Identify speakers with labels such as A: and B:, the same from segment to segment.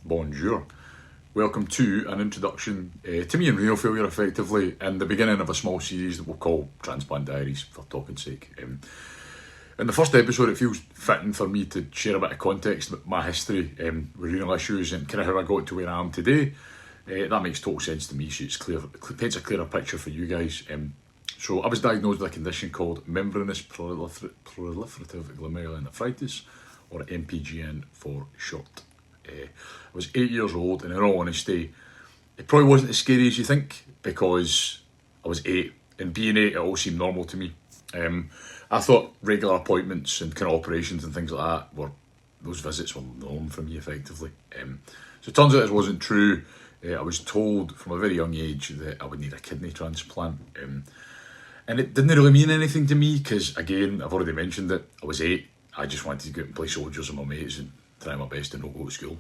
A: bonjour. Welcome to an introduction to me and renal failure, effectively, and the beginning of a small series that we'll call Transplant Diaries, for talking sake. In the first episode, it feels fitting for me to share a bit of context about my history with renal issues and kind of how I got to where I am today. That makes total sense to me, so it paints a clearer picture for you guys. So I was diagnosed with a condition called membranous proliferative glomerulonephritis, or MPGN for short. I was 8 years old, and in all honesty, it probably wasn't as scary as you think, because I was 8, and being 8, it all seemed normal to me. I thought regular appointments and kind of operations and things like that those visits were norm for me, effectively. So it turns out this wasn't true. I was told from a very young age that I would need a kidney transplant. And it didn't really mean anything to me, because, again, I've already mentioned it, I was 8. I just wanted to go out and play soldiers with my mates and try my best to not go to school.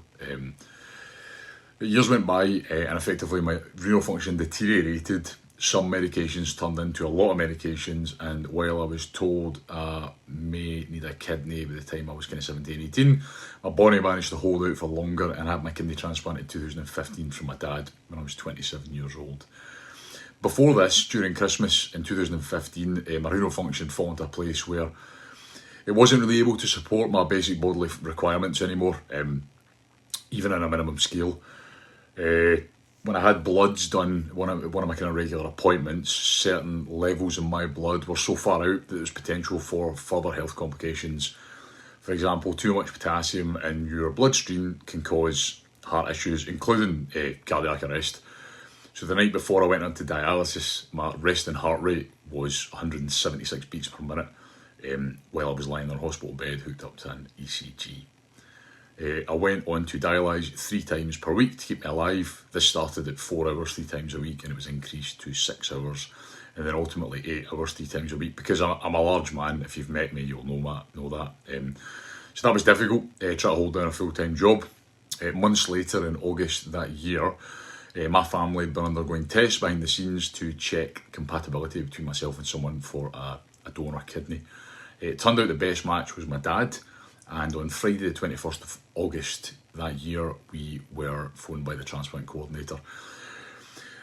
A: But years went by, and effectively my renal function deteriorated. Some medications turned into a lot of medications, and while I was told I may need a kidney by the time I was kind of 17, 18, my body managed to hold out for longer, and I had my kidney transplant in 2015 from my dad when I was 27 years old. Before this, during Christmas in 2015, my renal function fell into a place where it wasn't really able to support my basic bodily requirements anymore, even on a minimum scale. When I had bloods done, one of my kind of regular appointments, certain levels in my blood were so far out that there was potential for further health complications. For example, too much potassium in your bloodstream can cause heart issues, including cardiac arrest. So the night before I went into dialysis, my resting heart rate was 176 beats per minute. While I was lying on a hospital bed hooked up to an ECG. I went on to dialyse 3 times per week to keep me alive. This started at 4 hours 3 times a week, and it was increased to 6 hours, and then ultimately 8 hours 3 times a week, because I'm a large man. If you've met me, you'll know that. So that was difficult, trying to hold down a full-time job. Months later, in August that year, my family had been undergoing tests behind the scenes to check compatibility between myself and someone for a donor kidney. It turned out the best match was my dad, and on Friday the 21st of August that year, we were phoned by the transplant coordinator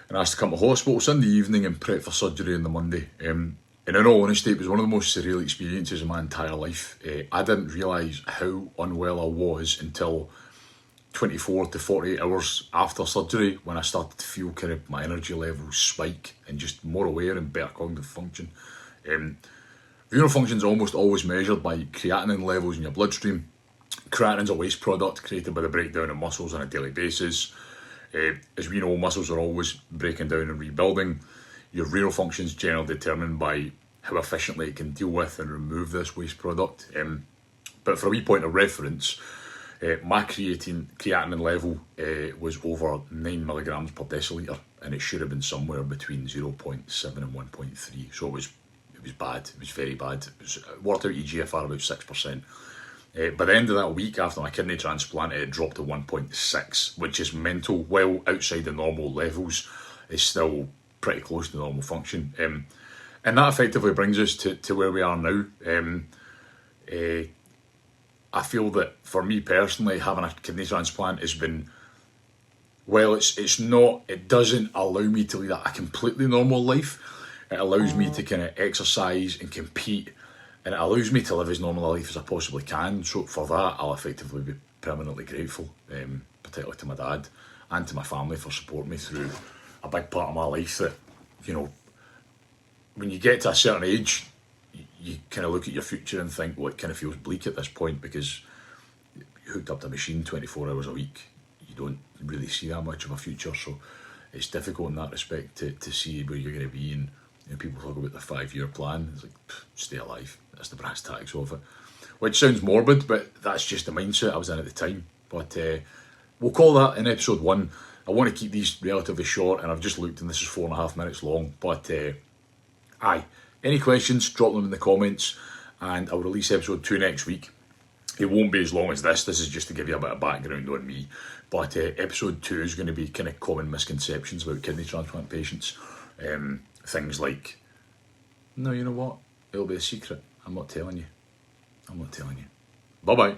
A: and asked to come to hospital Sunday evening and prep for surgery on the Monday. And in all honesty, it was one of the most surreal experiences of my entire life. I didn't realise how unwell I was until 24 to 48 hours after surgery, when I started to feel kind of my energy levels spike and just more aware and better cognitive function. Renal function is almost always measured by creatinine levels in your bloodstream. Creatinine is a waste product created by the breakdown of muscles on a daily basis. As we know, muscles are always breaking down and rebuilding. Your renal function is generally determined by how efficiently it can deal with and remove this waste product. But for a wee point of reference, my creatinine level was over 9 milligrams per decilitre, and it should have been somewhere between 0.7 and 1.3. So it was bad. It was very bad. It worked out EGFR about 6%. By the end of that week after my kidney transplant, it dropped to 1.6, which is mental. Well outside the normal levels, it's still pretty close to normal function. And that effectively brings us to where we are now. I feel that for me personally, having a kidney transplant has been, well, it doesn't allow me to lead a completely normal life. It allows me to kind of exercise and compete, and it allows me to live as normal a life as I possibly can. So for that, I'll effectively be permanently grateful, particularly to my dad and to my family for supporting me through a big part of my life that, when you get to a certain age, you kind of look at your future and think, well, it kind of feels bleak at this point, because you're hooked up to a machine 24 hours a week. You don't really see that much of a future, so it's difficult in that respect to see where you're going to be. And people talk about the 5-year plan. It's like, stay alive. That's the brass tacks of it. Which sounds morbid, but that's just the mindset I was in at the time. But we'll call that in episode 1. I want to keep these relatively short, and I've just looked, and this is 4.5 minutes long. But any questions, drop them in the comments, and I'll release episode 2 next week. It won't be as long as this. This is just to give you a bit of background on me. But episode 2 is going to be kind of common misconceptions about kidney transplant patients. Things like, no, you know what? It'll be a secret. I'm not telling you. Bye-bye.